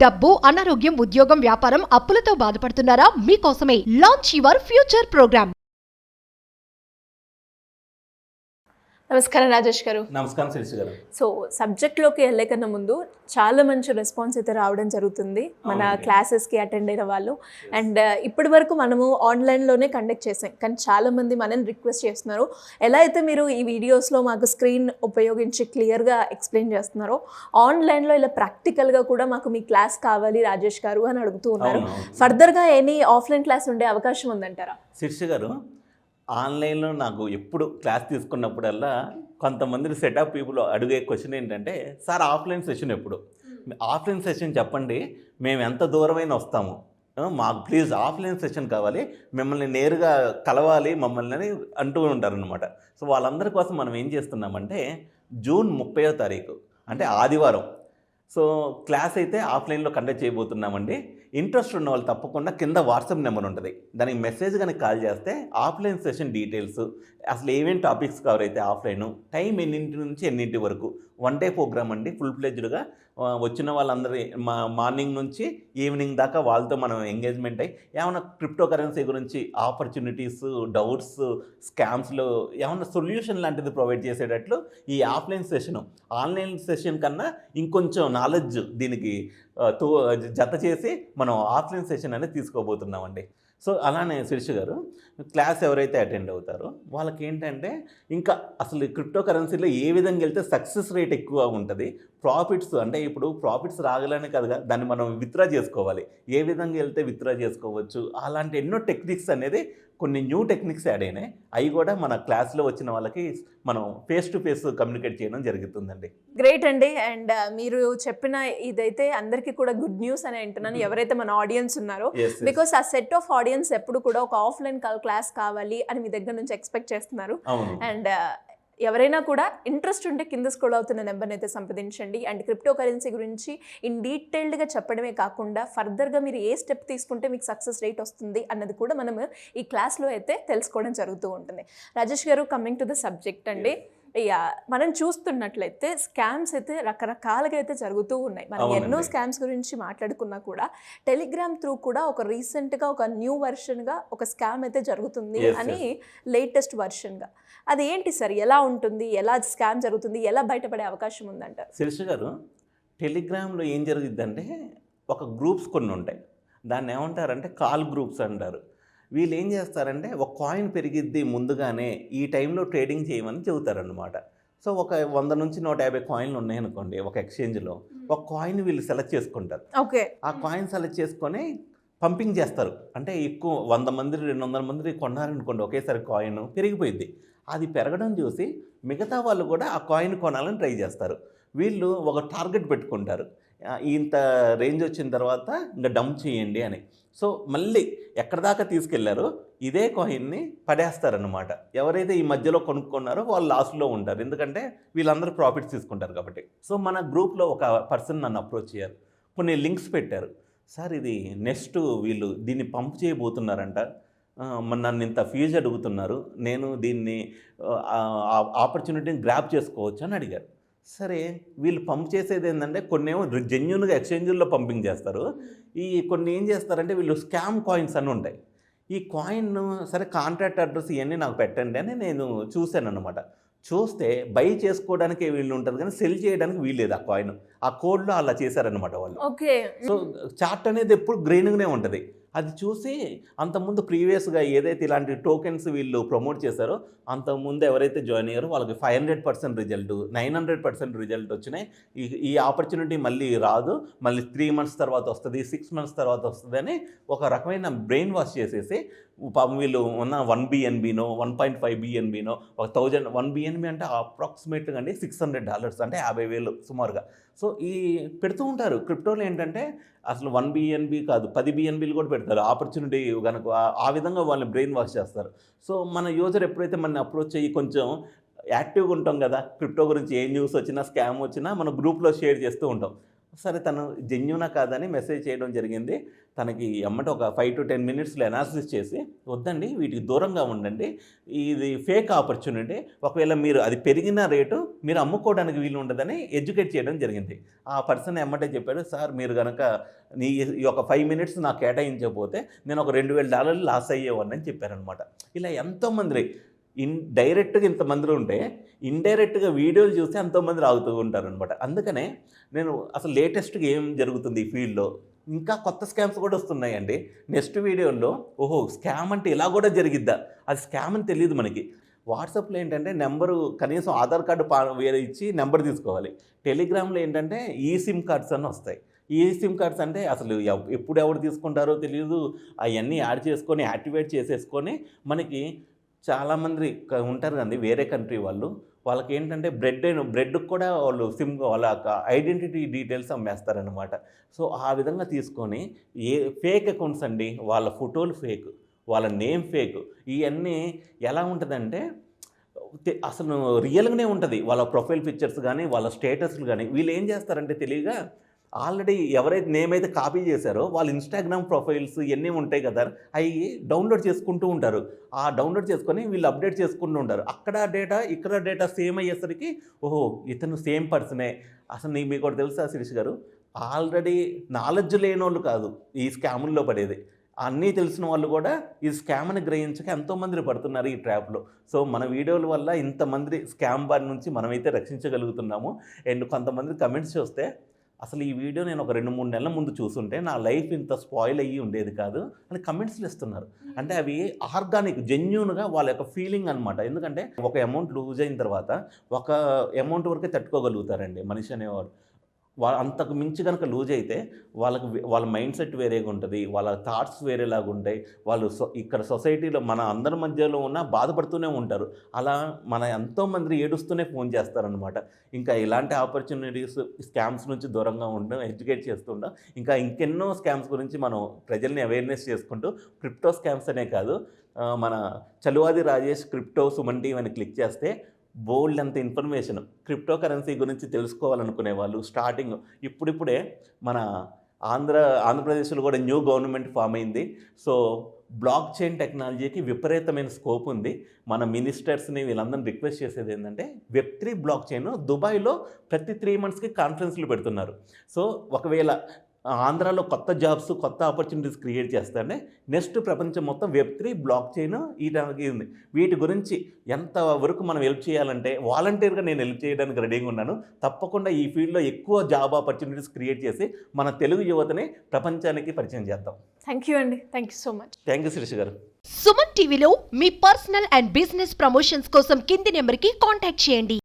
డబ్బు, అనారోగ్యం, ఉద్యోగం, వ్యాపారం, అప్పులతో బాధపడుతున్నారా? మీకోసమే లాంచ్ యువర్ ఫ్యూచర్ ప్రోగ్రామ్. నమస్కారం రాజేష్ గారు. నమస్కారం శిరీష గారు. సో సబ్జెక్ట్లోకి వెళ్ళే కన్నా ముందు చాలా మంచి రెస్పాన్స్ అయితే రావడం జరుగుతుంది మన క్లాసెస్కి అటెండ్ అయిన వాళ్ళు. అండ్ ఇప్పటి వరకు మనము ఆన్లైన్లోనే కండక్ట్ చేసాం, కానీ చాలామంది మనని రిక్వెస్ట్ చేస్తున్నారు, ఎలా అయితే మీరు ఈ వీడియోస్లో మాకు స్క్రీన్ ఉపయోగించి క్లియర్గా ఎక్స్ప్లెయిన్ చేస్తున్నారో ఆన్లైన్లో ఇలా ప్రాక్టికల్గా కూడా మాకు మీ క్లాస్ కావాలి రాజేష్ గారు అని అడుగుతూ ఉన్నారు. ఫర్దర్గా ఎనీ ఆఫ్లైన్ క్లాస్ ఉండే అవకాశం ఉందంటారా? శిరీష గారు, ఆన్లైన్లో నాకు ఎప్పుడు క్లాస్ తీసుకున్నప్పుడల్లా కొంతమంది సెట్ ఆఫ్ పీపుల్ అడిగే క్వశ్చన్ ఏంటంటే, సార్ ఆఫ్లైన్ సెషన్ ఎప్పుడు? ఆఫ్లైన్ సెషన్ చెప్పండి, మేము ఎంత దూరమైన వస్తాము, మాకు ప్లీజ్ ఆఫ్లైన్ సెషన్ కావాలి, మిమ్మల్ని నేరుగా కలవాలి మమ్మల్ని అని అంటూ ఉంటారనమాట. సో వాళ్ళందరి కోసం మనం ఏం చేస్తున్నామంటే, జూన్ 30వ తారీఖు అంటే ఆదివారం సో క్లాస్ అయితే ఆఫ్లైన్లో కండక్ట్ చేయబోతున్నామండి. ఇంట్రెస్ట్ ఉన్న వాళ్ళు తప్పకుండా కింద వాట్సాప్ నెంబర్ ఉంటుంది, దానికి మెసేజ్ కనుక కాల్ చేస్తే ఆఫ్లైన్ సెషన్ డీటెయిల్స్, అసలు ఏమేమి టాపిక్స్ కవర్ అయితే ఆఫ్లైన్, టైం ఎన్నింటి నుంచి ఎన్నింటి వరకు, 1 డే ప్రోగ్రామ్ అండి. ఫుల్ ఫ్లెడ్జ్డ్గా వచ్చిన వాళ్ళందరి మార్నింగ్ నుంచి ఈవినింగ్ దాకా వాళ్ళతో మనం ఎంగేజ్మెంట్ అయ్యి ఏమైనా క్రిప్టో కరెన్సీ గురించి ఆపర్చునిటీస్, డౌట్స్, స్కామ్స్లో ఏమైనా సొల్యూషన్ లాంటిది ప్రొవైడ్ చేసేటట్లు ఈ ఆఫ్లైన్ సెషను ఆన్లైన్ సెషన్ కన్నా ఇంకొంచెం నాలెడ్జ్ దీనికి జత చేసి మనం ఆఫ్లైన్ సెషన్ అనేది తీసుకోబోతున్నామండి. సో అలానే శిరీష గారు, క్లాస్ ఎవరైతే అటెండ్ అవుతారో వాళ్ళకి ఏంటంటే ఇంకా అసలు క్రిప్టో కరెన్సీలో ఏ విధంగా వెళ్తే సక్సెస్ రేట్ ఎక్కువ ఉంటుంది, ప్రాఫిట్స్ అంటే ఇప్పుడు ప్రాఫిట్స్ రాగలనే కదా దాన్ని మనం విత్డ్రా చేసుకోవాలి, ఏ విధంగా వెళ్తే విత్డ్రా చేసుకోవచ్చు, అలాంటి ఎన్నో టెక్నిక్స్ అనేది కొన్ని న్యూ టెక్నిక్స్ యాడ్ అయినాయి. అవి కూడా మన క్లాస్లో వచ్చిన వాళ్ళకి మనం ఫేస్ టు ఫేస్ కమ్యూనికేట్ చేయడం జరుగుతుందండి. గ్రేట్ అండి. అండ్ మీరు చెప్పిన ఇదైతే అందరికీ కూడా గుడ్ న్యూస్ అని అంటున్నాను, ఎవరైతే మన ఆడియన్స్ ఉన్నారో. బికాస్ ఆ సెట్ ఆఫ్ ఆడియన్స్ ఎప్పుడు కూడా ఒక ఆఫ్లైన్ క్లాస్ కావాలి అని మీ దగ్గర నుంచి ఎక్స్పెక్ట్ చేస్తున్నారు. అండ్ ఎవరైనా కూడా ఇంట్రెస్ట్ ఉంటే కింద స్క్రోల్ అవుతున్న నెంబర్ని అయితే సంప్రదించండి. అండ్ క్రిప్టో కరెన్సీ గురించి ఇన్ డీటెయిల్డ్గా చెప్పడమే కాకుండా ఫర్దర్గా మీరు ఏ స్టెప్ తీసుకుంటే మీకు సక్సెస్ రేట్ వస్తుంది అన్నది కూడా మనం ఈ క్లాస్లో అయితే తెలుసుకోవడం జరుగుతూ ఉంటుంది. రాజేష్ గారు, కమింగ్ టు ద సబ్జెక్ట్ అండి, మనం చూస్తున్నట్లయితే స్కామ్స్ అయితే రకరకాలుగా అయితే జరుగుతూ ఉన్నాయి. మనం ఎన్నో స్కామ్స్ గురించి మాట్లాడుకున్నా కూడా టెలిగ్రామ్ త్రూ కూడా ఒక రీసెంట్గా ఒక న్యూ వర్షన్గా ఒక స్కామ్ అయితే జరుగుతుంది అని లేటెస్ట్ వర్షన్గా. అది ఏంటి సార్, ఎలా ఉంటుంది, ఎలా స్కామ్ జరుగుతుంది, ఎలా బయటపడే అవకాశం ఉందంటారు? శిరీష గారు, టెలిగ్రామ్లో ఏం జరుగుతుందంటే ఒక గ్రూప్స్ కొన్ని ఉంటాయి, దాన్ని ఏమంటారంటే కాల్ గ్రూప్స్ అంటారు. వీళ్ళు ఏం చేస్తారంటే ఒక కాయిన్ పెరిగిద్ది ముందుగానే ఈ టైంలో ట్రేడింగ్ చేయమని చెబుతారనమాట. సో ఒక 100 నుంచి 150 కాయిన్లు ఉన్నాయనుకోండి ఒక ఎక్స్చేంజ్లో, ఒక కాయిన్ వీళ్ళు సెలెక్ట్ చేసుకుంటారు. ఓకే, ఆ కాయిన్ సెలెక్ట్ చేసుకొని పంపింగ్ చేస్తారు. అంటే ఎక్కువ 100 మంది 200 మంది కొన్నారనుకోండి, ఒకేసారి కాయిన్ పెరిగిపోయింది. అది పెరగడం చూసి మిగతా వాళ్ళు కూడా ఆ కాయిన్ కొనాలని ట్రై చేస్తారు. వీళ్ళు ఒక టార్గెట్ పెట్టుకుంటారు, ఇంత రేంజ్ వచ్చిన తర్వాత ఇంకా డంప్ చేయండి అని. సో మళ్ళీ ఎక్కడ దాకా తీసుకెళ్లారో ఇదే కాయిన్ని పడేస్తారనమాట. ఎవరైతే ఈ మధ్యలో కొనుక్కున్నారో వాళ్ళు లాస్ట్లో ఉంటారు, ఎందుకంటే వీళ్ళందరూ ప్రాఫిట్స్ తీసుకుంటారు కాబట్టి. సో మన గ్రూప్లో ఒక పర్సన్ నన్ను అప్రోచ్ చేయారు, కొన్ని లింక్స్ పెట్టారు. సార్ ఇది నెక్స్ట్ వీళ్ళు దీన్ని పంప్ చేయబోతున్నారంట, నన్ను ఇంత ఫీజు అడుగుతున్నారు, నేను దీన్ని ఆపర్చునిటీని గ్రాప్ చేసుకోవచ్చు అని అడిగారు. సరే, వీళ్ళు పంప్ చేసేది ఏంటంటే కొన్ని ఏమో జెన్యున్గా ఎక్స్చేంజ్ల్లో పంపింగ్ చేస్తారు, ఈ కొన్ని ఏం చేస్తారంటే వీళ్ళు స్కామ్ కాయిన్స్ అని ఉంటాయి. ఈ కాయిన్ సరే కాంట్రాక్ట్ అడ్రస్ ఇవన్నీ నాకు పెట్టండి అని నేను చూశాను అనమాట. చూస్తే బై చేసుకోవడానికి వీళ్ళు ఉంటుంది కానీ సెల్ చేయడానికి వీల్లేదు. ఆ కాయిన్ ఆ కోడ్లో అలా చేశారనమాట వాళ్ళు. ఓకే, సో చార్ట్ అనేది ఎప్పుడు గ్రీన్గానే ఉంటుంది. అది చూసి అంతకుముందు ప్రీవియస్గా ఏదైతే ఇలాంటి టోకెన్స్ వీళ్ళు ప్రమోట్ చేశారో అంతకుముందు ఎవరైతే జాయిన్ అయ్యారో వాళ్ళకి 500% రిజల్ట్, 900% రిజల్ట్ వచ్చినాయి. ఈ ఆపర్చునిటీ మళ్ళీ రాదు, మళ్ళీ 3 మంత్స్ తర్వాత వస్తుంది, 6 మంత్స్ తర్వాత వస్తుంది అని ఒక రకమైన బ్రెయిన్ వాష్ చేసేసి వీళ్ళు ఉన్న 1 BNBనో 1.5 BNBనో 1 BNB అంటే అప్రాక్సిమేట్గా అండి $600 అంటే 50,000 సుమారుగా. సో ఈ పెడుతూ ఉంటారు. క్రిప్టోలో ఏంటంటే అసలు 1 BNB కాదు 10 BNBలు కూడా పెడతారు ఆపర్చునిటీ కనుక. ఆ విధంగా వాళ్ళని బ్రెయిన్ వాష్ చేస్తారు. సో మన యూజర్ ఎప్పుడైతే మన అప్రోచ్ అయ్యి కొంచెం యాక్టివ్గా ఉంటాం కదా, క్రిప్టో గురించి ఏ న్యూస్ వచ్చినా స్కామ్ వచ్చినా మన గ్రూప్లో షేర్ చేస్తూ ఉంటాం. సరే తను జెన్యూనా కాదని మెసేజ్ చేయడం జరిగింది. తనకి ఎమ్మట ఒక 5 to 10 మినిట్స్లో అనాలిసిస్ చేసి, వద్దండి వీటికి దూరంగా ఉండండి, ఇది ఫేక్ ఆపర్చునిటీ, ఒకవేళ మీరు అది పెరిగిన రేటు మీరు అమ్ముకోవడానికి వీలు ఉండదని ఎడ్యుకేట్ చేయడం జరిగింది. ఆ పర్సన్ ఎమ్మటే చెప్పాడు, సార్ మీరు కనుక ఈ ఒక 5 మినిట్స్ నాకు కేటాయించకపోతే నేను ఒక $2,000 లాస్ అయ్యేవాడిని అని చెప్పారనమాట. ఇలా ఎంతోమంది డైరెక్ట్గా ఇంతమందిలో ఉంటే ఇండైరెక్ట్గా వీడియోలు చూస్తే ఎంతోమంది రాగుతూ ఉంటారనమాట. అందుకనే నేను అసలు లేటెస్ట్గా ఏం జరుగుతుంది ఈ ఫీల్డ్లో, ఇంకా కొత్త స్కామ్స్ కూడా వస్తున్నాయండి. నెక్స్ట్ వీడియోలో ఓహో స్కామ్ అంటే ఇలా కూడా జరిగిద్దా, అది స్కామ్ అని తెలియదు మనకి. వాట్సాప్లో ఏంటంటే నెంబరు కనీసం ఆధార్ కార్డు వేరే ఇచ్చి నెంబర్ తీసుకోవాలి. టెలిగ్రామ్లో ఏంటంటే ఈ సిమ్ కార్డ్స్ అని వస్తాయి. ఈ సిమ్ కార్డ్స్ అంటే అసలు ఎప్పుడు ఎవరు తీసుకుంటారో తెలియదు, అవన్నీ యాడ్ చేసుకొని యాక్టివేట్ చేసేసుకొని మనకి చాలామంది ఉంటారు కదండి వేరే కంట్రీ వాళ్ళకి ఏంటంటే బ్రెడ్కి కూడా వాళ్ళు వాళ్ళ ఐడెంటిటీ డీటెయిల్స్ అమ్మేస్తారనమాట. సో ఆ విధంగా తీసుకొని ఫేక్ అకౌంట్స్ అండి, వాళ్ళ ఫోటోలు ఫేక్, వాళ్ళ నేమ్ ఫేక్, ఇవన్నీ ఎలా ఉంటుందంటే అసలు రియల్గానే ఉంటుంది. వాళ్ళ ప్రొఫైల్ పిక్చర్స్ కానీ వాళ్ళ స్టేటస్లు కానీ వీళ్ళు ఏం చేస్తారంటే తెలియగా ఆల్రెడీ ఎవరైతే నేమ్ అయితే కాపీ చేశారో వాళ్ళ ఇన్స్టాగ్రామ్ ప్రొఫైల్స్ ఇవన్నీ ఉంటాయి కదా, అవి డౌన్లోడ్ చేసుకుంటూ ఉంటారు. ఆ డౌన్లోడ్ చేసుకొని వీళ్ళు అప్డేట్ చేసుకుంటూ ఉంటారు. అక్కడ డేటా ఇక్కడ డేటా సేమ్ అయ్యేసరికి ఓహో ఇతను సేమ్ పర్సనే. అసలు మీకు కూడా తెలుసా శిరీష్ గారు, ఆల్రెడీ నాలెడ్జ్ లేని వాళ్ళు కాదు ఈ స్కాముల్లో పడేది, అన్నీ తెలిసిన వాళ్ళు కూడా ఈ స్కామ్ని గ్రహించక ఎంతోమంది పడుతున్నారు ఈ ట్రాప్లో. సో మన వీడియోల వల్ల ఇంతమంది స్కామ్ బారి నుంచి మనమైతే రక్షించగలుగుతున్నాము. అండ్ కొంతమంది కమెంట్స్ చూస్తే అసలు ఈ వీడియో నేను ఒక 2-3 నెలల ముందు చూసుంటే నా లైఫ్ ఇంత స్పాయిల్ అయ్యి ఉండేది కాదు అని కమెంట్స్లు ఇస్తున్నారు. అంటే అవి ఆర్గానిక్ జెన్యూన్గా వాళ్ళ యొక్క ఫీలింగ్ అనమాట. ఎందుకంటే ఒక అమౌంట్ లూజ్ అయిన తర్వాత ఒక అమౌంట్ వరకే తట్టుకోగలుగుతారండి మనిషి అనేవాడు. అంతకు మించి కనుక లూజ్ అయితే వాళ్ళ మైండ్ సెట్ వేరేగా ఉంటుంది, వాళ్ళ థాట్స్ వేరేలాగా ఉంటాయి. వాళ్ళు ఇక్కడ సొసైటీలో మన అందరి మధ్యలో ఉన్న బాధపడుతూనే ఉంటారు. అలా మన ఎంతోమంది ఏడుస్తూనే ఫోన్ చేస్తారనమాట. ఇంకా ఇలాంటి ఆపర్చునిటీస్ స్కామ్స్ నుంచి దూరంగా ఉండడం, ఎడ్యుకేట్ చేస్తుంటాం. ఇంకా ఇంకెన్నో స్కామ్స్ గురించి మనం ప్రజల్ని అవేర్నెస్ చేసుకుంటూ క్రిప్టో స్కామ్స్ అనే కాదు, మన చలువాది రాజేష్ క్రిప్టో సుమన్ టీవీ అని క్లిక్ చేస్తే బోల్డ్ అంత ఇన్ఫర్మేషన్ క్రిప్టో కరెన్సీ గురించి తెలుసుకోవాలనుకునే వాళ్ళు స్టార్టింగ్ ఇప్పుడిప్పుడే మన ఆంధ్రప్రదేశ్లో కూడా న్యూ గవర్నమెంట్ ఫామ్ అయింది. సో బ్లాక్ చైన్ టెక్నాలజీకి విపరీతమైన స్కోప్ ఉంది. మన మినిస్టర్స్ని వీళ్ళందరినీ రిక్వెస్ట్ చేసేది ఏంటంటే Web3 బ్లాక్ చైన్ దుబాయ్లో ప్రతి 3 మంత్స్కి కాన్ఫరెన్స్లు పెడుతున్నారు. సో ఒకవేళ ఆంధ్రాలో కొత్త జాబ్స్ కొత్త ఆపర్చునిటీస్ క్రియేట్ చేస్తానే నెక్స్ట్ ప్రపంచం మొత్తం Web3 బ్లాక్ చైన్ ఈటానికి ఉంది. వీటి గురించి ఎంతవరకు మనం హెల్ప్ చేయాలంటే వాలంటీర్గా నేను హెల్ప్ చేయడానికి రెడీగా ఉన్నాను. తప్పకుండా ఈ ఫీల్డ్లో ఎక్కువ జాబ్ ఆపర్చునిటీస్ క్రియేట్ చేసి మన తెలుగు యువతని ప్రపంచానికి పరిచయం చేద్దాం. థ్యాంక్ యూ అండి, thank you so much. Thank you Shirish గారు. సుమన్ టీవీలో మీ పర్సనల్ అండ్ బిజినెస్ ప్రమోషన్స్ కోసం కింది నెంబర్కి కాంటాక్ట్ చేయండి.